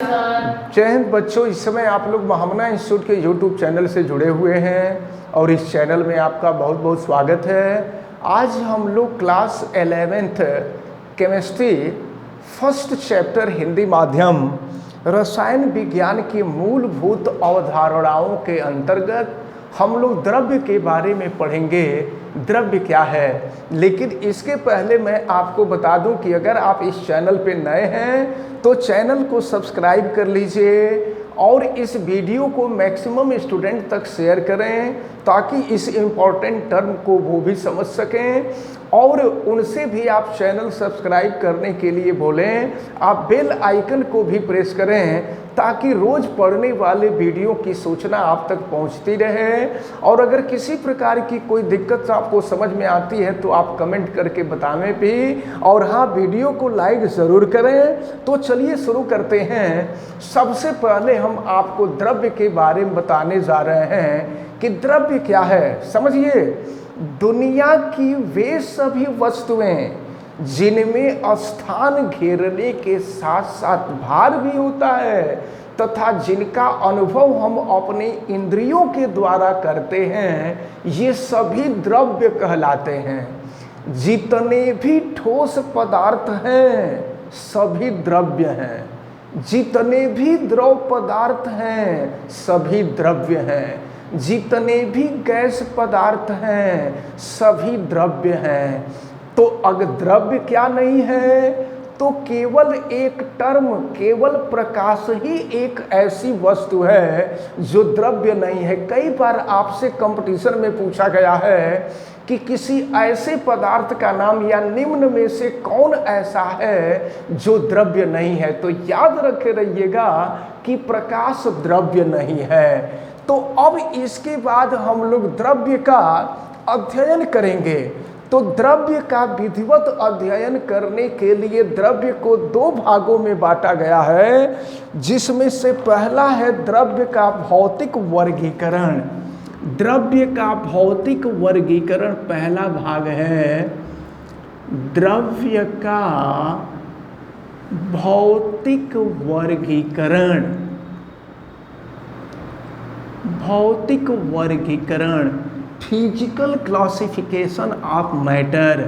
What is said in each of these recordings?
जय हिंद बच्चों। इस समय आप लोग महामना इंस्टीट्यूट के यूट्यूब चैनल से जुड़े हुए हैं और इस चैनल में आपका बहुत बहुत स्वागत है। आज हम लोग class 11th chemistry first chapter Hindi माध्यम रसायन विज्ञान की मूलभूत अवधारणाओं के अंतर्गत हम लोग द्रव्य के बारे में पढ़ेंगे। द्रव्य क्या है, लेकिन इसके पहले मैं आपको बता दूं कि अगर आप इस चैनल पे नए हैं तो चैनल को सब्सक्राइब कर लीजिए और इस वीडियो को मैक्सिमम स्टूडेंट तक शेयर करें ताकि इस इम्पॉर्टेंट टर्म को वो भी समझ सकें और उनसे भी आप चैनल सब्सक्राइब करने के लिए बोलें। आप बेल आइकन को भी प्रेस करें ताकि रोज़ पढ़ने वाले वीडियो की सूचना आप तक पहुंचती रहे। और अगर किसी प्रकार की कोई दिक्कत आपको समझ में आती है तो आप कमेंट करके बतावें भी, और हाँ, वीडियो को लाइक ज़रूर करें। तो चलिए शुरू करते हैं। सबसे पहले हम आपको द्रव्य के बारे में बताने जा रहे हैं कि द्रव्य क्या है। समझिए, दुनिया की वे सभी वस्तुएं जिनमें स्थान घेरने के साथ साथ भार भी होता है तथा जिनका अनुभव हम अपने इंद्रियों के द्वारा करते हैं, ये सभी द्रव्य कहलाते हैं। जितने भी ठोस पदार्थ हैं सभी द्रव्य हैं, जितने भी द्रव पदार्थ हैं सभी द्रव्य हैं, जितने भी गैस पदार्थ हैं सभी द्रव्य हैं। तो अगर द्रव्य क्या नहीं है तो केवल एक टर्म, केवल प्रकाश ही एक ऐसी वस्तु है जो द्रव्य नहीं है। कई बार आपसे कंपटीशन में पूछा गया है कि किसी ऐसे पदार्थ का नाम या निम्न में से कौन ऐसा है जो द्रव्य नहीं है, तो याद रखे रहिएगा कि प्रकाश द्रव्य नहीं है। तो अब इसके बाद हम लोग द्रव्य का अध्ययन करेंगे। तो द्रव्य का विधिवत अध्ययन करने के लिए द्रव्य को दो भागों में बांटा गया है, जिसमें से पहला है द्रव्य का भौतिक वर्गीकरण। द्रव्य का भौतिक वर्गीकरण पहला भाग है द्रव्य का भौतिक वर्गीकरण। भौतिक वर्गीकरण, physical classification of matter.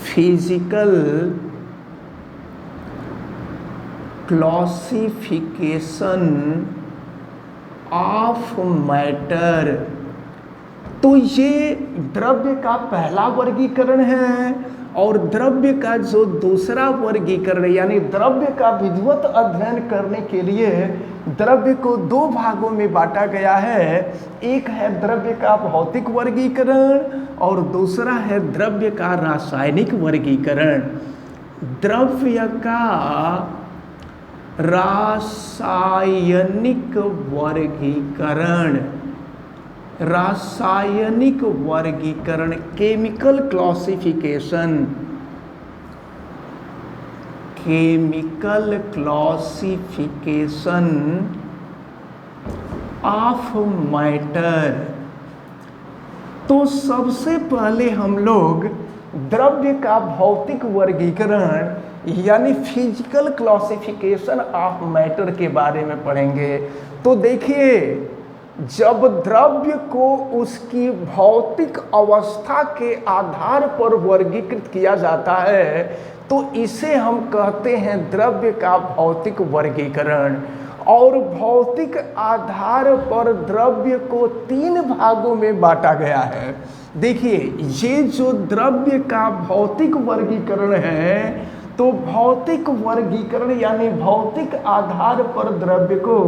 Physical classification of matter. तो ये द्रव्य का पहला वर्गीकरण है। और द्रव्य का जो दूसरा वर्गीकरण यानी द्रव्य का विधिवत अध्ययन करने के लिए द्रव्य को दो भागों में बांटा गया है। एक है द्रव्य का भौतिक वर्गीकरण और दूसरा है द्रव्य का रासायनिक वर्गीकरण। द्रव्य का रासायनिक वर्गीकरण, रासायनिक वर्गीकरण, chemical classification, chemical classification of matter. तो सबसे पहले हम लोग द्रव्य का भौतिक वर्गीकरण यानी फिजिकल क्लासिफिकेशन ऑफ मैटर के बारे में पढ़ेंगे। तो देखिए, जब द्रव्य को उसकी भौतिक अवस्था के आधार पर वर्गीकृत किया जाता है तो इसे हम कहते हैं द्रव्य का भौतिक वर्गीकरण। और भौतिक आधार पर द्रव्य को तीन भागों में बांटा गया है। देखिए, ये जो द्रव्य का भौतिक वर्गीकरण है, तो भौतिक वर्गीकरण यानी भौतिक आधार पर द्रव्य को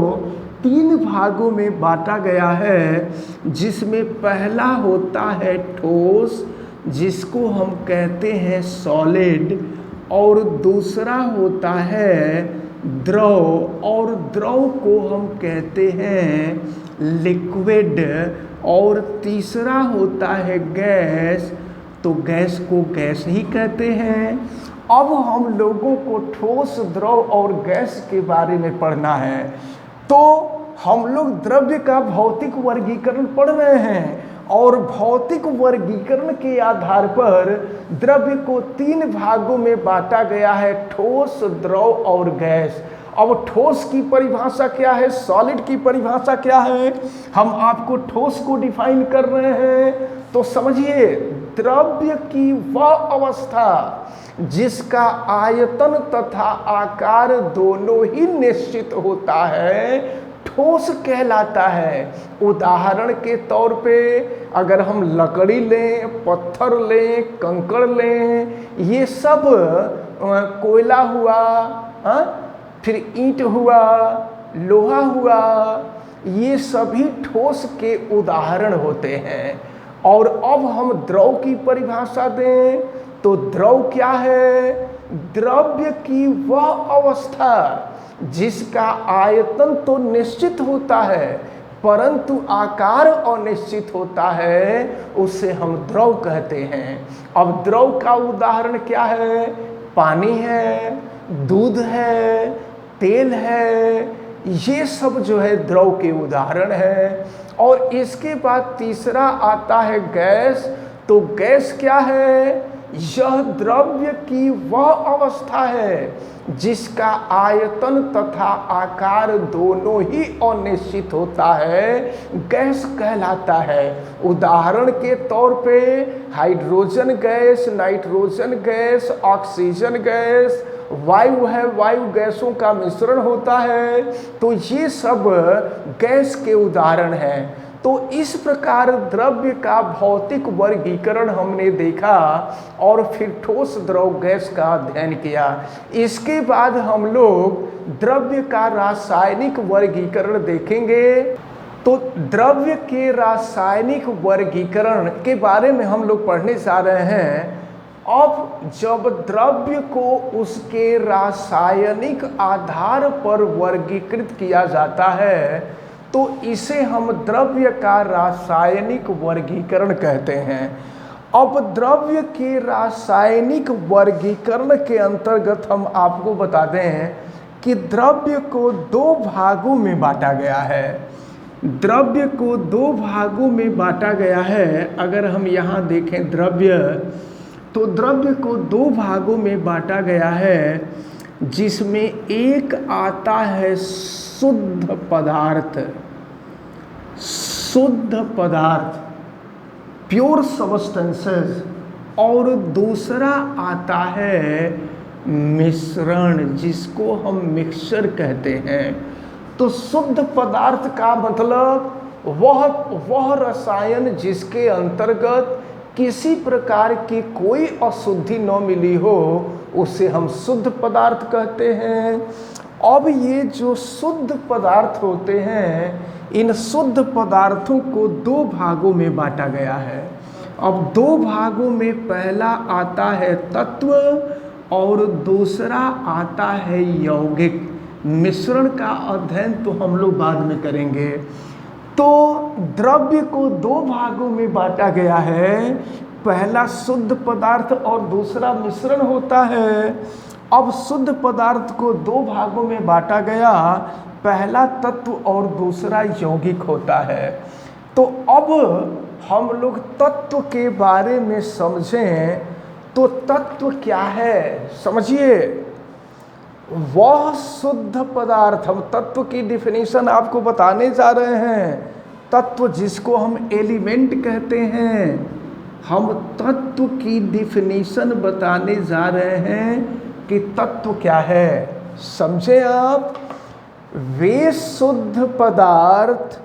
तीन भागों में बांटा गया है, जिसमें पहला होता है ठोस, जिसको हम कहते हैं सॉलिड, और दूसरा होता है द्रव, और द्रव को हम कहते हैं लिक्विड, और तीसरा होता है गैस, तो गैस को गैस ही कहते हैं। अब हम लोगों को ठोस, द्रव और गैस के बारे में पढ़ना है। तो हम लोग द्रव्य का भौतिक वर्गीकरण पढ़ रहे हैं और भौतिक वर्गीकरण के आधार पर द्रव्य को 3 भागों में बांटा गया है, ठोस, द्रव और गैस। अब ठोस की परिभाषा क्या है, सॉलिड की परिभाषा क्या है, हम आपको ठोस को डिफाइन कर रहे हैं। तो समझिए, द्रव्य की वह अवस्था जिसका आयतन तथा आकार दोनों ही निश्चित होता है, ठोस कहलाता है। उदाहरण के तौर पे अगर हम लकड़ी लें, पत्थर लें, कंकड़ लें, ये सब कोयला हुआ, फिर ईंट हुआ, लोहा हुआ, ये सभी ठोस के उदाहरण होते हैं। और अब हम द्रव की परिभाषा दें तो द्रव क्या है, द्रव्य की वह अवस्था जिसका आयतन तो निश्चित होता है परंतु आकार अनिश्चित होता है, उसे हम द्रव कहते हैं। अब द्रव का उदाहरण क्या है, पानी है, दूध है, तेल है, ये सब जो है द्रव के उदाहरण है। और इसके बाद तीसरा आता है गैस। तो गैस क्या है, यह द्रव्य की वह अवस्था है जिसका आयतन तथा आकार दोनों ही अनिश्चित होता है, गैस कहलाता है। उदाहरण के तौर पे hydrogen gas, nitrogen gas, oxygen gas, वायु है, वायु गैसों का मिश्रण होता है, तो ये सब गैस के उदाहरण हैं। तो इस प्रकार द्रव्य का भौतिक वर्गीकरण हमने देखा और फिर ठोस, द्रव, गैस का अध्ययन किया। इसके बाद हम लोग द्रव्य का रासायनिक वर्गीकरण देखेंगे। तो द्रव्य के रासायनिक वर्गीकरण के बारे में हम लोग पढ़ने जा रहे हैं। अब जब द्रव्य को उसके रासायनिक आधार पर वर्गीकृत किया जाता है तो इसे हम द्रव्य का रासायनिक वर्गीकरण कहते हैं। अब द्रव्य के रासायनिक वर्गीकरण के अंतर्गत हम आपको बता दें कि द्रव्य को 2 भागों में बांटा गया है। द्रव्य को 2 भागों में बांटा गया है। अगर हम यहाँ देखें द्रव्य, तो द्रव्य को 2 भागों में बांटा गया है, जिसमें एक आता है शुद्ध पदार्थ, शुद्ध पदार्थ, प्योर सब्सटेंसेस, और दूसरा आता है मिश्रण, जिसको हम मिक्सचर कहते हैं। तो शुद्ध पदार्थ का मतलब वह रसायन जिसके अंतर्गत किसी प्रकार की कोई अशुद्धि न मिली हो, उसे हम शुद्ध पदार्थ कहते हैं। अब ये जो शुद्ध पदार्थ होते हैं, इन शुद्ध पदार्थों को 2 भागों में बांटा गया है। अब 2 भागों में पहला आता है तत्व और दूसरा आता है यौगिक। मिश्रण का अध्ययन तो हम लोग बाद में करेंगे। तो द्रव्य को 2 भागों में बांटा गया है, पहला शुद्ध पदार्थ और दूसरा मिश्रण होता है। अब शुद्ध पदार्थ को 2 भागों में बांटा गया, पहला तत्व और दूसरा यौगिक होता है। तो अब हम लोग तत्व के बारे में समझें तो तत्व क्या है, समझिए। वह शुद्ध पदार्थ, हम तत्व की डिफिनीशन आपको बताने जा रहे हैं। तत्व जिसको हम एलिमेंट कहते हैं, हम तत्व की डिफिनीशन बताने जा रहे हैं कि तत्व क्या है, समझे आप। वे शुद्ध पदार्थ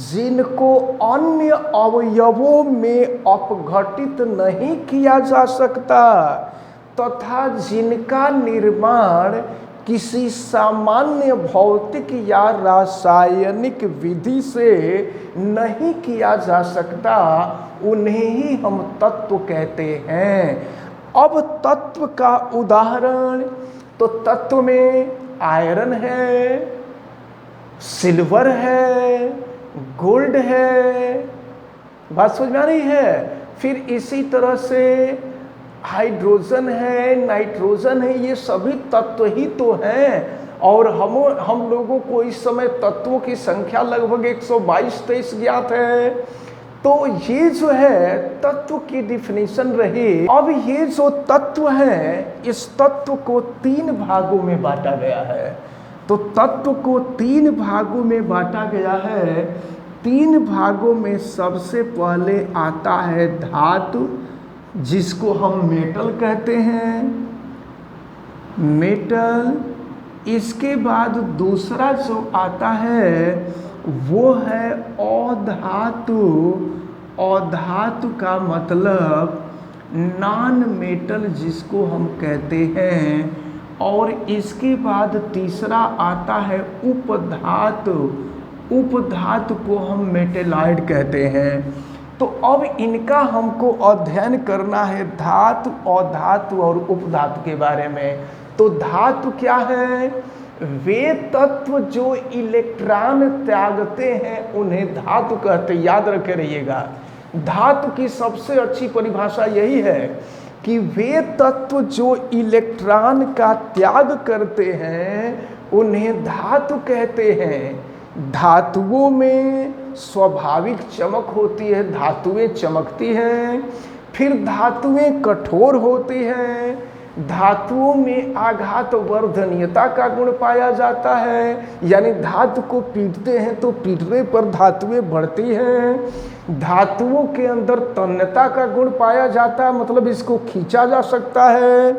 जिनको अन्य अवयवों में अपघटित नहीं किया जा सकता तथा जिनका निर्माण किसी सामान्य भौतिक या रासायनिक विधि से नहीं किया जा सकता, उन्हें ही हम तत्व कहते हैं। अब तत्व का उदाहरण, तो तत्व में आयरन है, सिल्वर है, गोल्ड है, बात समझ में आ रही है। फिर इसी तरह से हाइड्रोजन है, नाइट्रोजन है, ये सभी तत्व ही तो हैं। और हम लोगों को इस समय तत्वों की संख्या लगभग 122-23 ज्ञात है। तो ये जो है तत्व की डिफिनीशन रही। अब ये जो तत्व है, इस तत्व को 3 भागों में बांटा गया है। तो तत्व को 3 भागों में बांटा गया है। 3 भागों में सबसे पहले आता है धातु, जिसको हम मेटल कहते हैं, मेटल। इसके बाद दूसरा जो आता है वो है अधातु। अधातु का मतलब नॉन मेटल, जिसको हम कहते हैं। और इसके बाद तीसरा आता है उपधातु। उपधातु को हम मेटेलाइड कहते हैं। तो अब इनका हमको अध्ययन करना है, धातु, अधातु और उपधातु के बारे में। तो धातु क्या है? वे तत्व जो इलेक्ट्रॉन त्यागते हैं उन्हें धातु कहते। याद रखे रहिएगा, धातु की सबसे अच्छी परिभाषा यही है कि वे तत्व जो इलेक्ट्रॉन का त्याग करते हैं उन्हें धातु कहते हैं। धातुओं में स्वाभाविक चमक होती है, धातुएं चमकती हैं। फिर धातुएं कठोर होती हैं। धातुओं में आघात वर्धनीयता का गुण पाया जाता है, यानी धातु को पीटते हैं तो पीटने पर धातुएं बढ़ती हैं। धातुओं के अंदर तन्यता का गुण पाया जाता है, मतलब इसको खींचा जा सकता है।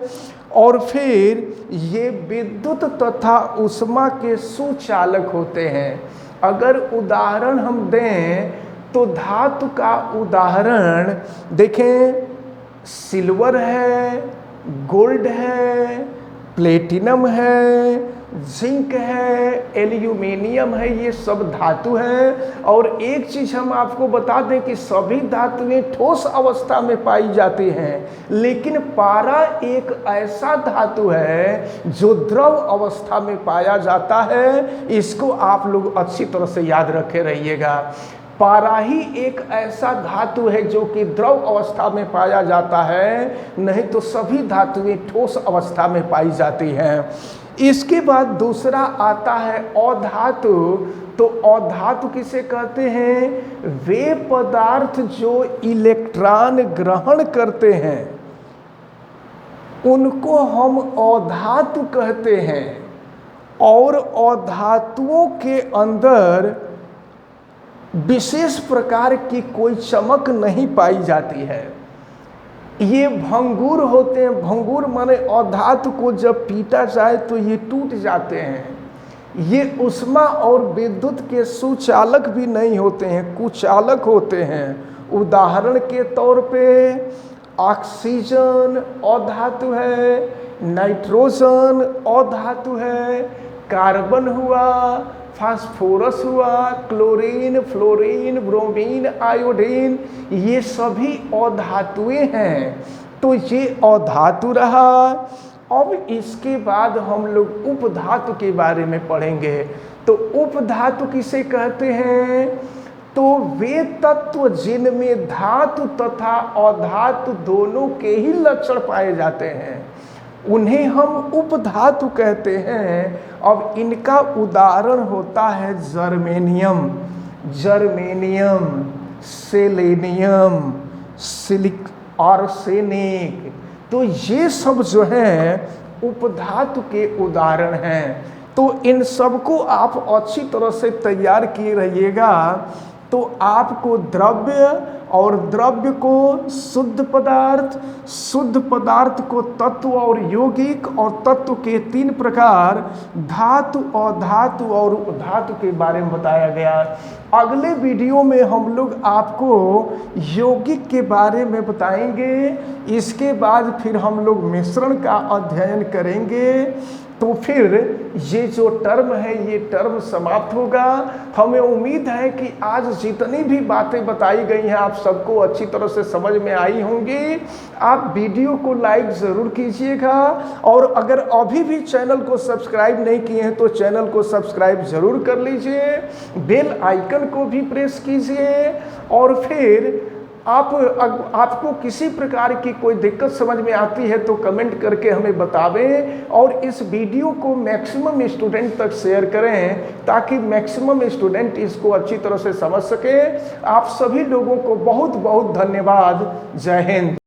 और फिर ये विद्युत तथा ऊष्मा के सुचालक होते हैं। अगर उदाहरण हम दें तो धातु का उदाहरण देखें, सिल्वर है, गोल्ड है, प्लेटिनम है, जिंक है, एल्यूमिनियम है, ये सब धातु है। और एक चीज़ हम आपको बता दें कि सभी धातुएं ठोस अवस्था में पाई जाती हैं, लेकिन पारा एक ऐसा धातु है जो द्रव अवस्था में पाया जाता है। इसको आप लोग अच्छी तरह से याद रखे रहिएगा। पारा ही एक ऐसा धातु है जो कि द्रव अवस्था में पाया जाता है, नहीं तो सभी धातुएं ठोस अवस्था में पाई जाती हैं। इसके बाद दूसरा आता है अधातु। तो अधातु किसे कहते हैं? वे पदार्थ जो इलेक्ट्रॉन ग्रहण करते हैं उनको हम अधातु कहते हैं। और अधातुओं के अंदर विशेष प्रकार की कोई चमक नहीं पाई जाती है। ये भंगुर होते हैं। भंगुर माने अधातु को जब पीटा जाए तो ये टूट जाते हैं। ये ऊष्मा और विद्युत के सुचालक भी नहीं होते हैं, कुचालक होते हैं। उदाहरण के तौर पे ऑक्सीजन अधातु है, नाइट्रोजन अधातु है, कार्बन हुआ, फास्फोरस हुआ, क्लोरीन, फ्लोरीन, ब्रोमीन, आयोडीन, ये सभी अधातुएं हैं। तो ये अधातु रहा। अब इसके बाद हम लोग उपधातु के बारे में पढ़ेंगे। तो उपधातु किसे कहते हैं? तो वे तत्व जिनमें धातु तथा अधातु दोनों के ही लक्षण पाए जाते हैं उन्हें हम उपधातु कहते हैं। अब इनका उदाहरण होता है जर्मेनियम, जर्मेनियम, सेलेनियम, सिलिक, आर्सेनिक। तो ये सब जो है उपधातु के उदाहरण हैं। तो इन सबको आप अच्छी तरह से तैयार किए रहिएगा। तो आपको द्रव्य और द्रव्य को शुद्ध पदार्थ, शुद्ध पदार्थ को तत्व और यौगिक, और तत्व के 3 प्रकार धातु, अधातु और उपधातु के बारे में बताया गया। अगले वीडियो में हम लोग आपको यौगिक के बारे में बताएंगे। इसके बाद फिर हम लोग मिश्रण का अध्ययन करेंगे। तो फिर ये जो टर्म है ये टर्म समाप्त होगा। हमें उम्मीद है कि आज जितनी भी बातें बताई गई हैं आप सबको अच्छी तरह से समझ में आई होंगी। आप वीडियो को लाइक ज़रूर कीजिएगा, और अगर अभी भी चैनल को सब्सक्राइब नहीं किए हैं तो चैनल को सब्सक्राइब ज़रूर कर लीजिए, बेल आइकन को भी प्रेस कीजिए, और फिर आपको किसी प्रकार की कोई दिक्कत समझ में आती है तो कमेंट करके हमें बतावें और इस वीडियो को मैक्सिमम स्टूडेंट तक शेयर करें ताकि मैक्सिमम स्टूडेंट इसको अच्छी तरह से समझ सके। आप सभी लोगों को बहुत बहुत धन्यवाद। जय हिंद।